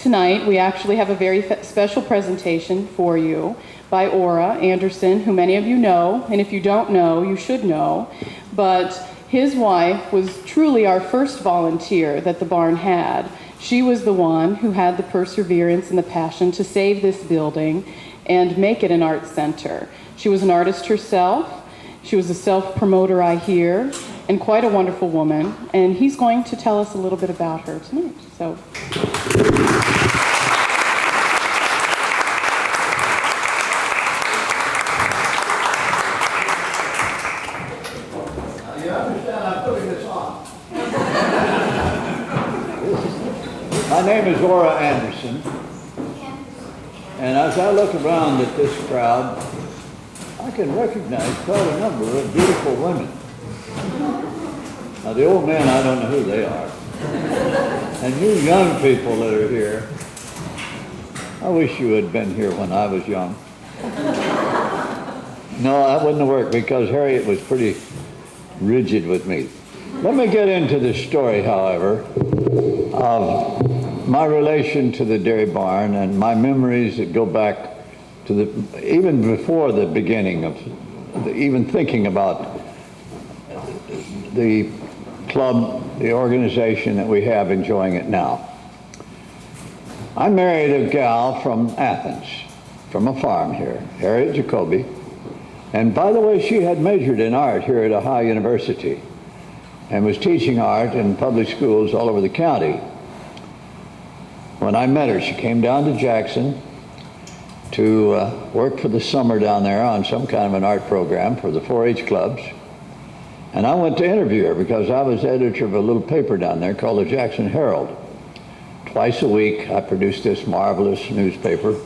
Tonight, we actually have a very special presentation for you by Ora Anderson, who many of you know, and if you don't know, you should know. But his wife was truly our first volunteer that the barn had. She was the one who had the perseverance and the passion to save this building and make it an art center. She was an artist herself. She was a self-promoter, I hear, and quite a wonderful woman. And he's going to tell us a little bit about her tonight. So. You understand I'm putting this on. My name is Ora Anderson, and as I look around at this crowd, I can recognize quite a number of beautiful women. Now the old men, I don't know who they are. And you young people that are here, I wish you had been here when I was young. No, that wouldn't have worked because Harriet was pretty rigid with me. Let me get into the story, however, of my relation to the dairy barn and my memories that go back to even before the beginning of, even thinking about the club, the organization that we have enjoying it now. I married a gal from Athens, from a farm here, Harriet Jacoby. And by the way, she had majored in art here at Ohio University and was teaching art in public schools all over the county. When I met her, she came down to Jackson to work for the summer down there on some kind of an art program for the 4-H clubs. And I went to interview her because I was editor of a little paper down there called the Jackson Herald. Twice a week, I produced this marvelous newspaper.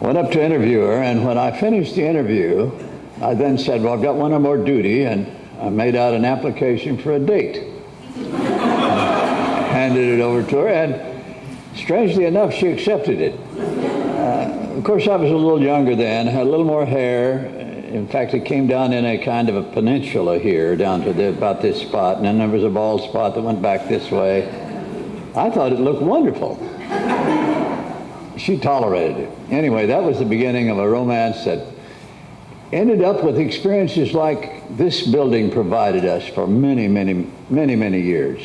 Went up to interview her, and when I finished the interview, I then said, well, I've got one more duty, and I made out an application for a date. Handed it over to her, and strangely enough, she accepted it. Of course, I was a little younger then, had a little more hair. In fact, it came down in a kind of a peninsula here, down to about this spot, and then there was a bald spot that went back this way. I thought it looked wonderful. She tolerated it. Anyway, that was the beginning of a romance that ended up with experiences like this building provided us for many, many, many, many years.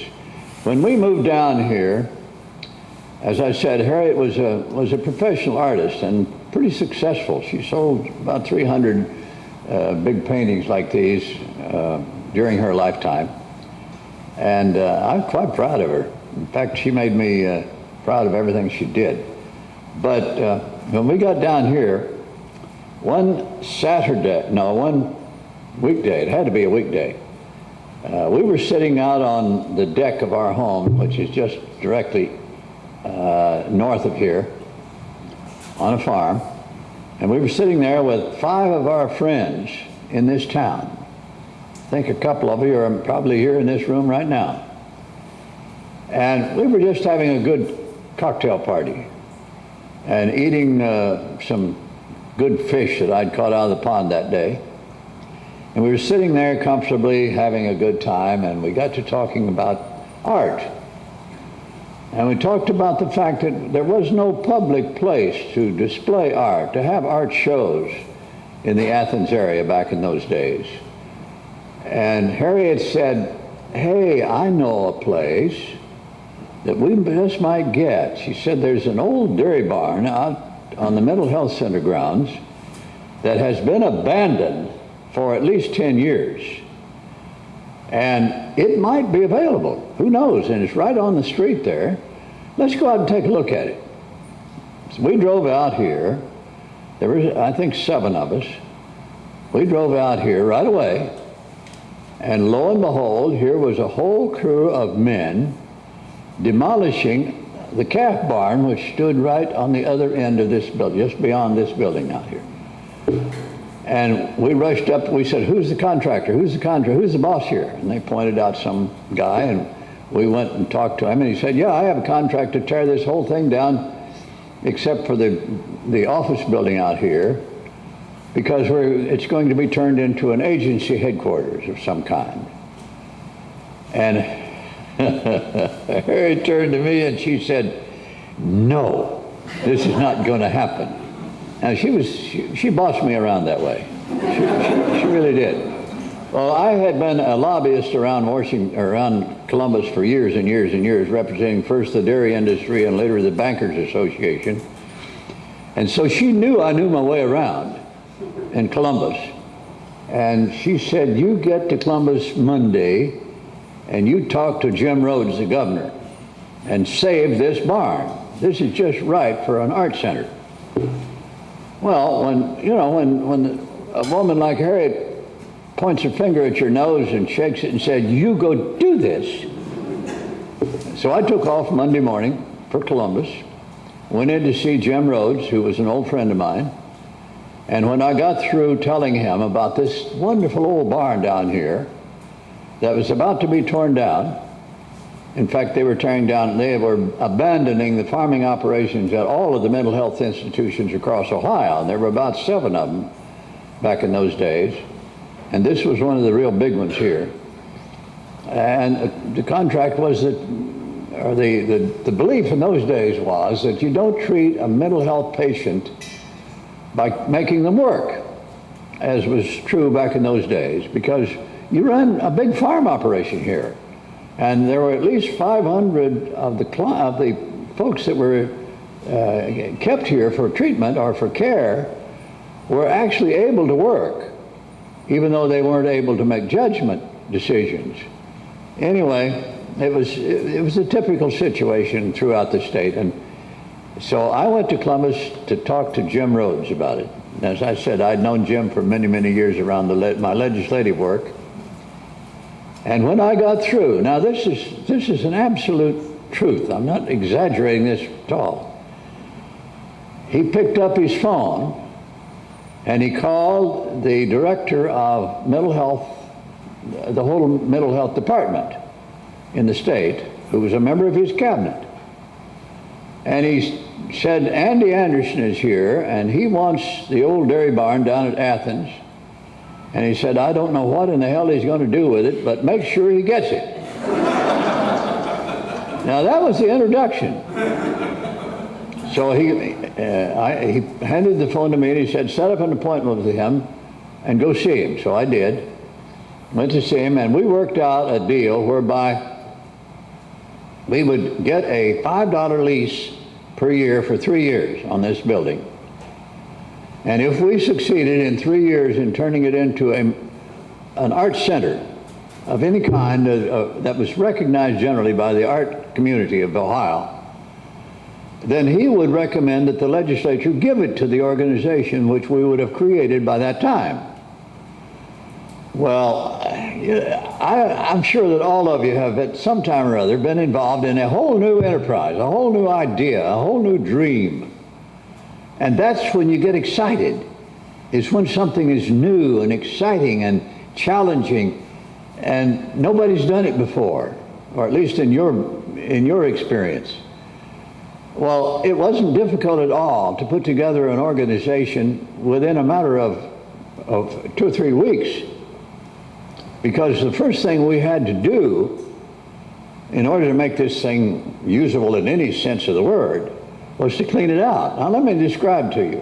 When we moved down here, as I said, Harriet was a professional artist and pretty successful. She sold about 300 big paintings like these during her lifetime. And I'm quite proud of her. In fact, she made me proud of everything she did. But when we got down here, one weekday, it had to be a weekday, we were sitting out on the deck of our home, which is just directly north of here, on a farm, and we were sitting there with 5 of our friends in this town. I think a couple of you are probably here in this room right now. And we were just having a good cocktail party and eating some good fish that I'd caught out of the pond that day. And we were sitting there comfortably having a good time, and we got to talking about art. And we talked about the fact that there was no public place to display art, to have art shows in the Athens area back in those days. And Harriet said, hey, I know a place that we just might get. She said there's an old dairy barn out on the Mental Health Center grounds that has been abandoned for at least 10 years. And it might be available. Who knows? And it's right on the street there. Let's go out and take a look at it. So we drove out here. There was, I think, 7 of us. We drove out here right away. And lo and behold, here was a whole crew of men demolishing the calf barn, which stood right on the other end of this building, just beyond this building out here. And we rushed up, we said, who's the contractor? Who's the contractor? Who's the boss here? And they pointed out some guy, and we went and talked to him, and he said, yeah, I have a contract to tear this whole thing down except for the office building out here, because it's going to be turned into an agency headquarters of some kind. And Harriet turned to me and she said, "No, this is not going to happen." Now she bossed me around that way. She really did. Well, I had been a lobbyist around Columbus for years and years and years, representing first the dairy industry and later the Bankers Association. And so she knew I knew my way around in Columbus. And she said, "You get to Columbus Monday and you talk to Jim Rhodes, the governor, and save this barn. This is just right for an art center." Well, when a woman like Harriet points her finger at your nose and shakes it and said, "You go do this." So I took off Monday morning for Columbus, went in to see Jim Rhodes, who was an old friend of mine. And when I got through telling him about this wonderful old barn down here that was about to be torn down, in fact, they were abandoning the farming operations at all of the mental health institutions across Ohio, and there were about 7 of them back in those days. And this was one of the real big ones here. And the contract was that, or the belief in those days was that you don't treat a mental health patient by making them work, as was true back in those days, because you run a big farm operation here. And there were at least 500 of the folks that were kept here for treatment or for care were actually able to work, even though they weren't able to make judgment decisions. Anyway, it was a typical situation throughout the state. And so I went to Columbus to talk to Jim Rhodes about it. As I said, I'd known Jim for many, many years around my legislative work. And when I got through, now this is an absolute truth. I'm not exaggerating this at all. He picked up his phone and he called the director of mental health, the whole mental health department in the state, who was a member of his cabinet. And he said, "Andy Anderson is here and he wants the old dairy barn down at Athens." And he said, "I don't know what in the hell he's going to do with it, but make sure he gets it." Now that was the introduction. So he handed the phone to me and he said, "Set up an appointment with him and go see him." So I did. Went to see him and we worked out a deal whereby we would get a $5 lease per year for 3 years on this building. And if we succeeded in 3 years in turning it into an art center of any kind that was recognized generally by the art community of Ohio, then he would recommend that the legislature give it to the organization which we would have created by that time. Well, I'm sure that all of you have at some time or other been involved in a whole new enterprise, a whole new idea, a whole new dream. And that's when you get excited, is when something is new and exciting and challenging and nobody's done it before, or at least in your experience. Well, it wasn't difficult at all to put together an organization within a matter of 2 or 3 weeks, because the first thing we had to do in order to make this thing usable in any sense of the word was to clean it out. Now let me describe to you.